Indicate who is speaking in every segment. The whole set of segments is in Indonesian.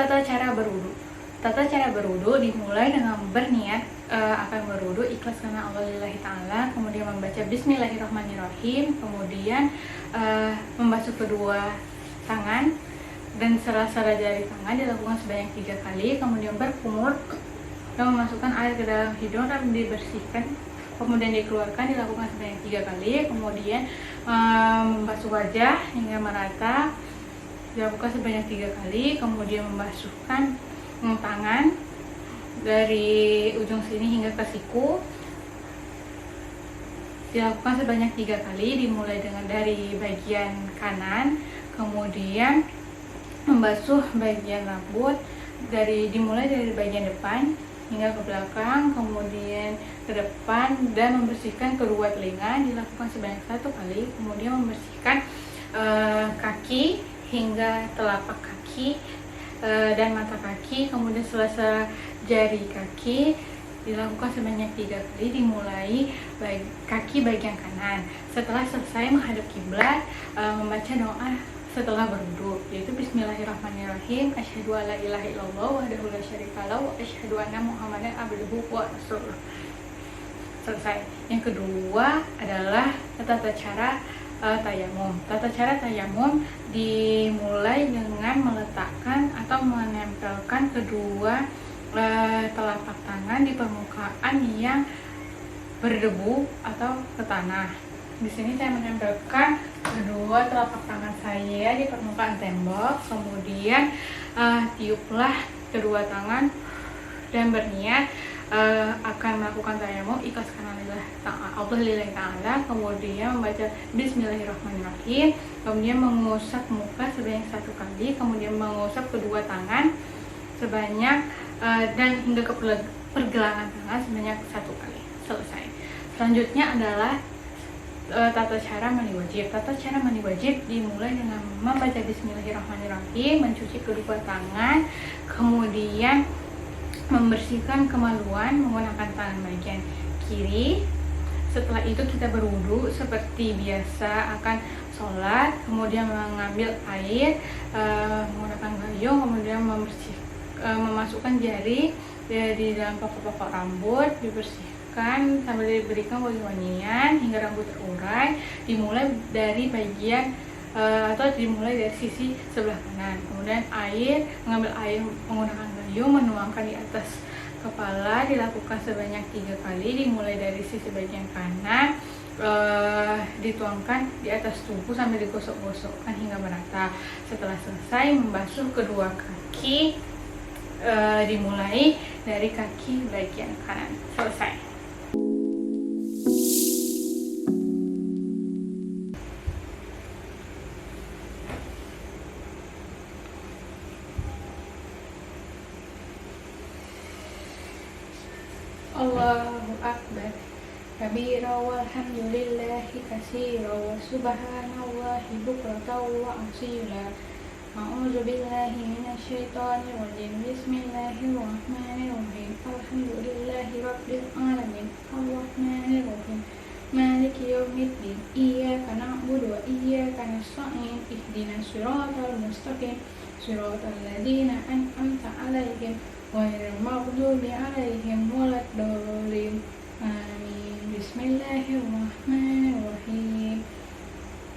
Speaker 1: Tata cara berwudu. Tata cara berwudu dimulai dengan berniat akan berwudu ikhlas karena Allah lillahi ta'ala, kemudian membaca bismillahirrahmanirrahim, kemudian membasuh kedua tangan dan sela-sela jari tangan dilakukan sebanyak 3 kali, kemudian berkumur dan memasukkan air ke dalam hidung dan dibersihkan, kemudian dikeluarkan dilakukan sebanyak 3 kali, kemudian membasuh wajah hingga merata dilakukan sebanyak 3 kali, kemudian membasuhkan tangan dari ujung sini hingga ke siku dilakukan sebanyak 3 kali, dimulai dari bagian kanan, kemudian membasuh bagian rambut dimulai dari bagian depan hingga ke belakang, kemudian ke depan, dan membersihkan kedua telinga dilakukan sebanyak 1 kali, kemudian membersihkan kaki hingga telapak kaki dan mata kaki, kemudian sela-sela jari kaki dilakukan sebanyak 3 kali, dimulai kaki bagian kanan. Setelah selesai menghadap kiblat, membaca doa setelah berwudu, yaitu bismillahirrahmanirrahim, asyhadu alla ilaha illallah wahdahu la syarikalah wa asyhadu anna muhammadan abduhu wa rasuluh. Selesai. Yang kedua adalah tata cara tayamum. Tata cara tayamum dimulai dengan meletakkan atau menempelkan kedua telapak tangan di permukaan yang berdebu atau ke tanah. Di sini saya menempelkan kedua telapak tangan saya di permukaan tembok, kemudian tiuplah kedua tangan dan berniat akan melakukan tayamum ikhlas karena Allah lillahi ta'ala, kemudian membaca bismillahirrahmanirrahim, kemudian mengusap muka sebanyak 1 kali, kemudian mengusap kedua tangan sebanyak dan hingga ke pergelangan tangan sebanyak 1 kali. Selesai. Selanjutnya adalah tata cara mandi wajib. Tata cara mandi wajib dimulai dengan membaca bismillahirrahmanirrahim, mencuci kedua tangan, kemudian membersihkan kemaluan menggunakan tangan bagian kiri. Setelah itu kita berwudu seperti biasa akan sholat, kemudian mengambil air menggunakan gayung, kemudian memasukkan jari di dalam pokok-pokok rambut, dibersihkan sambil diberikan wangi-wangian hingga rambut terurai, dimulai dari bagian atau dimulai dari sisi sebelah kanan. Kemudian mengambil air menggunakan gayung, menuangkan di atas kepala, dilakukan sebanyak 3 kali, dimulai dari sisi bagian kanan, dituangkan di atas tubuh sambil digosok-gosokkan hingga merata. Setelah selesai membasuh kedua kaki, dimulai dari kaki bagian kanan. Selesai. Allahu akbar kabira walhamdulillahi katsira wa subhanallahi bukratan wa asila. A'udzu billahi minasyaitonir rajim. Bismillahirrahmanirrahim. Alhamdulillahi rabbil alamin. Arrahmanir rahim. Maliki yaumiddin. Iyyaka na'budu wa iyyaka nasta'in. Ihdinas siratal mustaqim. Siratal ladzina an'amta 'alaihim ghairil maghdubi 'alaihim waladdallin. Amin. Bismillahirrahmanirrahim.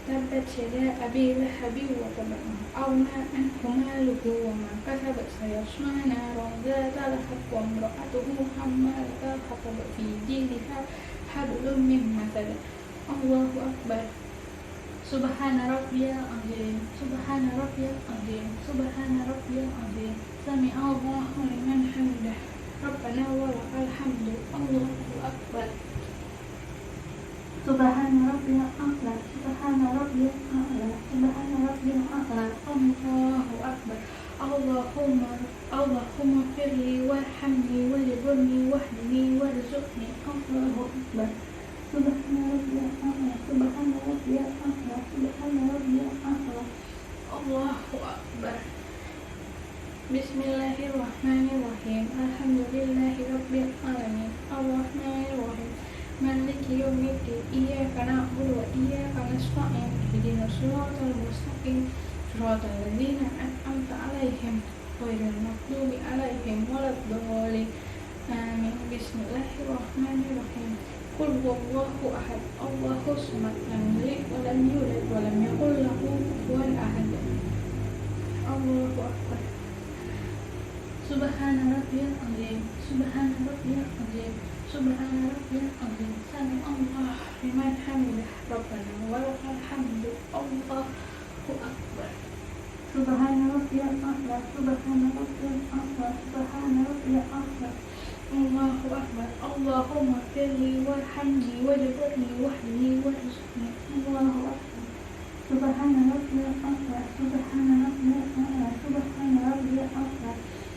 Speaker 1: Tabbat yada abi lahabin wa tab, aghnaa anhu maaluhu wa maa kasab, sayaslaa naaran zaata lahab wa imra'atuhu hammalatal hatab fi jiidihaa hablum min masad. Allahu akbar. Subhana rabbiyal azim. Subhana rabbiyal azim. Subhana rabbiyal azim. Sami'allahu liman hamidah. Rabbana wa lakal hamdu. Allahu akbar. Subhana rabbiyal a'la. Subhana rabbiyal a'la. Subhana rabbiyal a'la. Allahu akbar. Allahumma firli warhamni wajburni wahdini warzuqni. Allahu akbar. Subhana rabbiyal a'la. Subhana rabbiyal a'la. Subhana rabbiyal a'la. Allahu akbar. Bismillahirrahmanirrahim. Alhamdulillahi rabbil alamin. Arrahmanir rahim. Maliki yaumiddin. Iyyaka na'budu wa iyyaka nasta'in. Ihdinas siratal mustaqim. Siratal ladzina an'amta 'alaihim ghairil maghdubi 'alaihim waladdallin. Amin. Bismillahirrahmanirrahim. Qul huwallahu ahad, Allahus samad, lam yalid wa lam yulad wa lam yakul lahu kufuwan ahad. Allahu akbar. Subhana rabbiyal azim, subhana rabbiyal azim, subhana rabbiyal azim. Sami Allah liman hamidah, rabbana walakal hamdu. Allahu akbar. Subhana rabbiyal a'la, subhana rabbiyal a'la, subhana rabbiyal a'la. Allahu akbar. Allahumma firli warhamni wajburni wahdini warzuqni. Allahu akbar. Subhana rabbiyal a'la, subhana rabbiyal a'la, subhana rabbiyal a'la.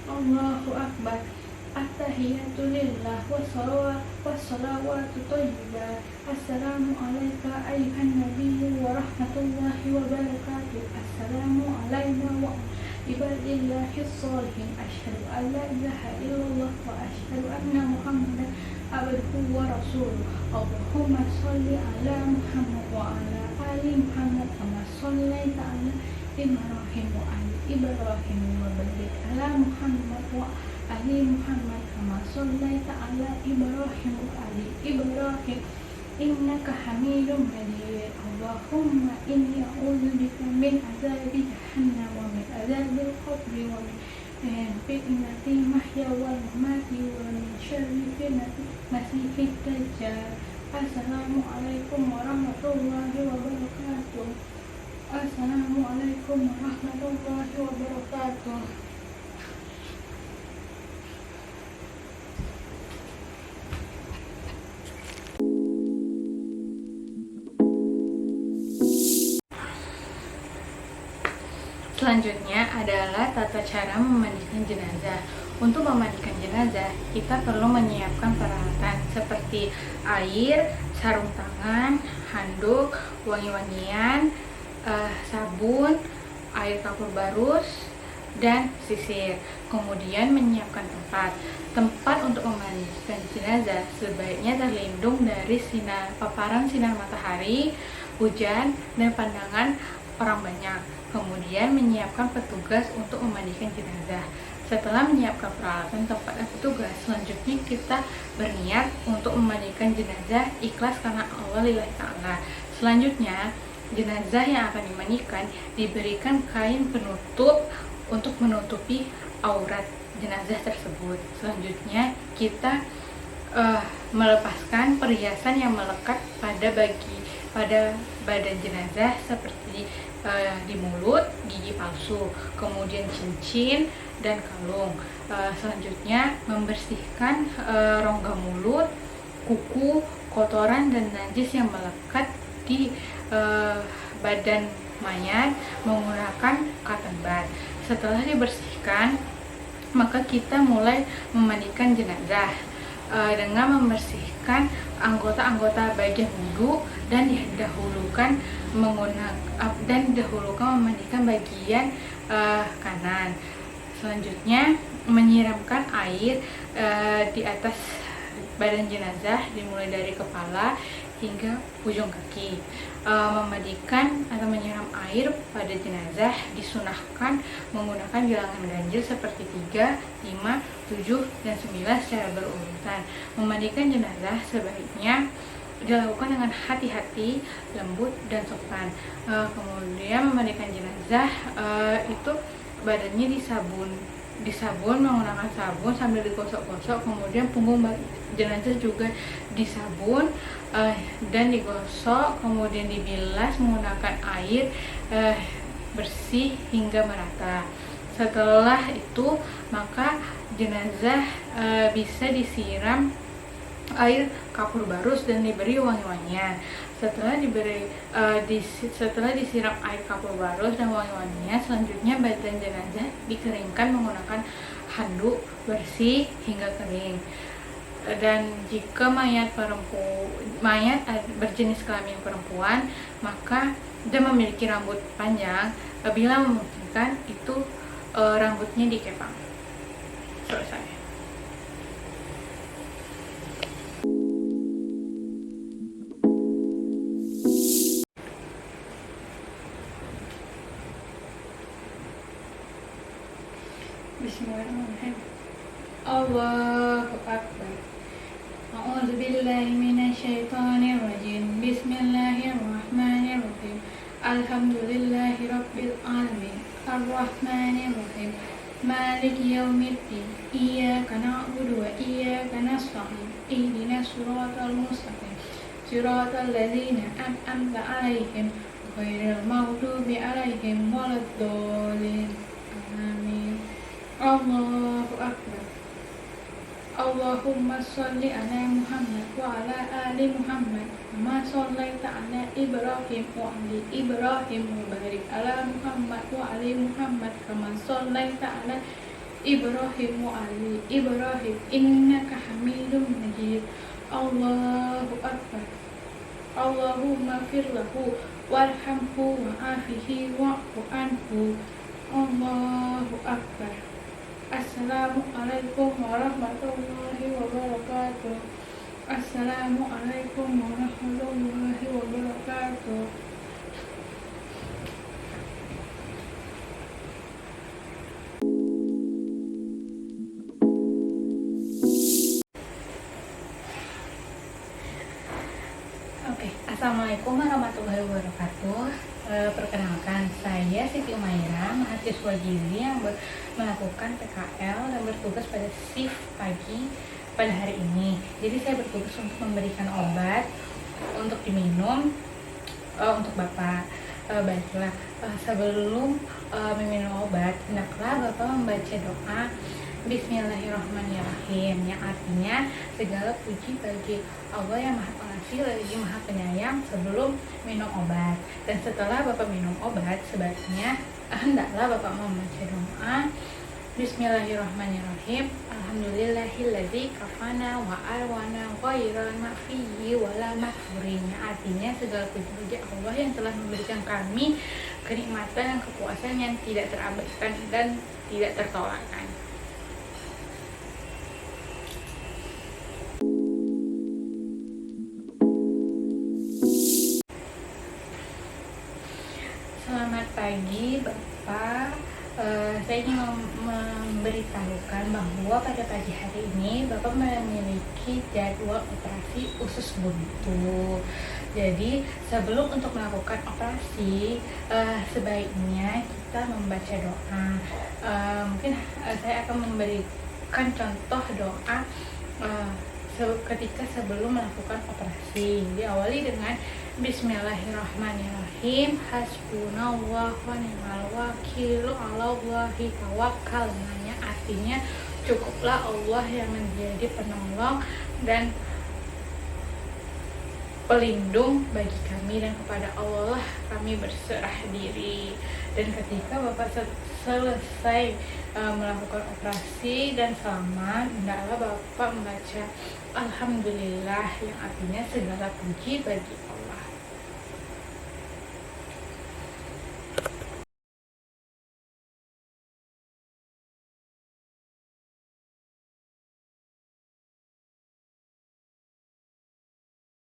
Speaker 1: Allahu akbar. At-tahiyatu lillah wassalawatu thayyibah. Assalamu alayka ayyuhan nabiyyu wa rahmatullahi wa barakatuh. Assalamu alayna wa ibadillahis sholihin. Asyhadu an la ilaha illallah wa asyhadu anna Muhammadan abduhu wa rasuluh. Allahumma sholli ala Muhammad wa ala ali Muhammad kama shallaita ala Ibrahim wa ali Ibrahim wa barik ala Muhammad wa ali Muhammad kama shallaita ala Ibrahim wa ali Ibrahim innaka Hamidum Majid. Allahumma inni a'udzubika min azabi jahannam wa min azabil qabri wa min fitnati mahya wal mamati wa min syarri fitnati masiihid dajjal. Assalamualaikum warahmatullahi wabarakatuh. Assalamualaikum warahmatullahi wabarakatuh. Selanjutnya adalah tata cara memandikan jenazah. Untuk memandikan jenazah, kita perlu menyiapkan peralatan seperti air, sarung tangan, handuk, wangi-wangian, sabun, air kapur barus, dan sisir. Kemudian menyiapkan tempat untuk memandikan jenazah sebaiknya terlindung dari paparan sinar matahari, hujan, dan pandangan orang banyak. Kemudian menyiapkan petugas untuk memandikan jenazah. Setelah menyiapkan peralatan, tempat, dan petugas, selanjutnya kita berniat untuk memandikan jenazah ikhlas karena Allah lillahi ta'ala. Selanjutnya, jenazah yang akan dimandikan diberikan kain penutup untuk menutupi aurat jenazah tersebut. Selanjutnya, kita melepaskan perhiasan yang melekat pada badan jenazah seperti di mulut, gigi palsu, kemudian cincin dan kalung. Selanjutnya membersihkan rongga mulut, kuku, kotoran dan najis yang melekat di badan mayat menggunakan cotton bud. Setelah dibersihkan, maka kita mulai memandikan jenazah dengan membersihkan anggota-anggota bagian wudhu dan didahulukan memandikan bagian kanan. Selanjutnya menyiramkan air di atas badan jenazah dimulai dari kepala hingga ujung kaki. Memandikan atau menyiram air pada jenazah disunahkan menggunakan bilangan ganjil seperti 3, 5, 7, dan 9 secara berurutan. Memandikan jenazah sebaiknya dilakukan dengan hati-hati, lembut, dan sopan. Kemudian memandikan jenazah itu badannya disabun menggunakan sabun sambil digosok-gosok. Kemudian punggung jenazah juga disabun dan digosok, kemudian dibilas menggunakan air bersih hingga merata. Setelah itu maka jenazah bisa disiram air kapur barus dan diberi wangi-wangian. Setelah disiram air kapur barus dan wangi-wangian, selanjutnya badan jenazah dikeringkan menggunakan handuk bersih hingga kering. Dan jika mayat berjenis kelamin perempuan maka dan memiliki rambut panjang, bila memungkinkan itu rambutnya dikepang. Selesai. Bismillahirrahmanirrahim. Allahu Akbar. A'udzu billahi minasyaitonir rajim. Bismillahirrahmanirrahim. Alhamdulillahi rabbil alamin. Arrahmanir rahim. Maliki yaumiddin. Iyyaka na'budu wa iyyaka nasta'in. Ihdinas siratal mustaqim. Siratal ladzina an'amta 'alaihim ghairil maghdubi 'alaihim waladdallin. Amin. Allahu akbar. Allahumma sholli ala Muhammad wa ala ali Muhammad kama shallaita ala Ibrahim wa ali Ibrahim wa barik ala Muhammad wa ali Muhammad kama shallaita ala Ibrahim wa ali Ibrahim innaka Hamidum Majid. Allahu akbar. Allahumma fir lahu warhamhu wa afihi wa'fu anhu. Allahu akbar. Assalamualaikum warahmatullahi wabarakatuh. Assalamualaikum warahmatullahi wabarakatuh. Assalamualaikum warahmatullahi wabarakatuh. Perkenalkan, saya Siti Umaira, mahasiswa gizi yang melakukan PKL dan bertugas pada shift pagi pada hari ini. Jadi saya bertugas untuk memberikan obat untuk diminum untuk Bapak. Baiklah, sebelum meminum obat, hendaklah Bapak membaca doa Bismillahirrahmanirrahim, yang artinya segala puji bagi Allah yang Maha Pengasih lagi Maha Penyayang sebelum minum obat. Dan setelah Bapak minum obat, sebaiknya hendaklah Bapak membaca doa Bismillahirrahmanirrahim. Alhamdulillahilladzi kafana wa arwana ghairal mafiyi wala makfurin. Artinya segala puji bagi Allah yang telah memberikan kami kenikmatan dan kepuasan yang tidak terabaikan dan tidak tertolakkan. Selamat pagi Bapak, saya ingin memberitahukan bahwa pada pagi hari ini Bapak memiliki jadwal operasi usus buntu. Jadi sebelum untuk melakukan operasi, sebaiknya kita membaca doa. Mungkin saya akan memberikan contoh doa ketika sebelum melakukan operasi. Diawali dengan Bismillahirrahmanirrahim. Hasbunallah wa ni'mal wakil, 'alallahi tawakkalna. Artinya cukuplah Allah yang menjadi penolong dan pelindung bagi kami, dan kepada Allah kami berserah diri. Dan ketika Bapak selesai melakukan operasi dan selamat, hendaklah Bapak membaca Alhamdulillah, yang artinya segala puji bagi Allah.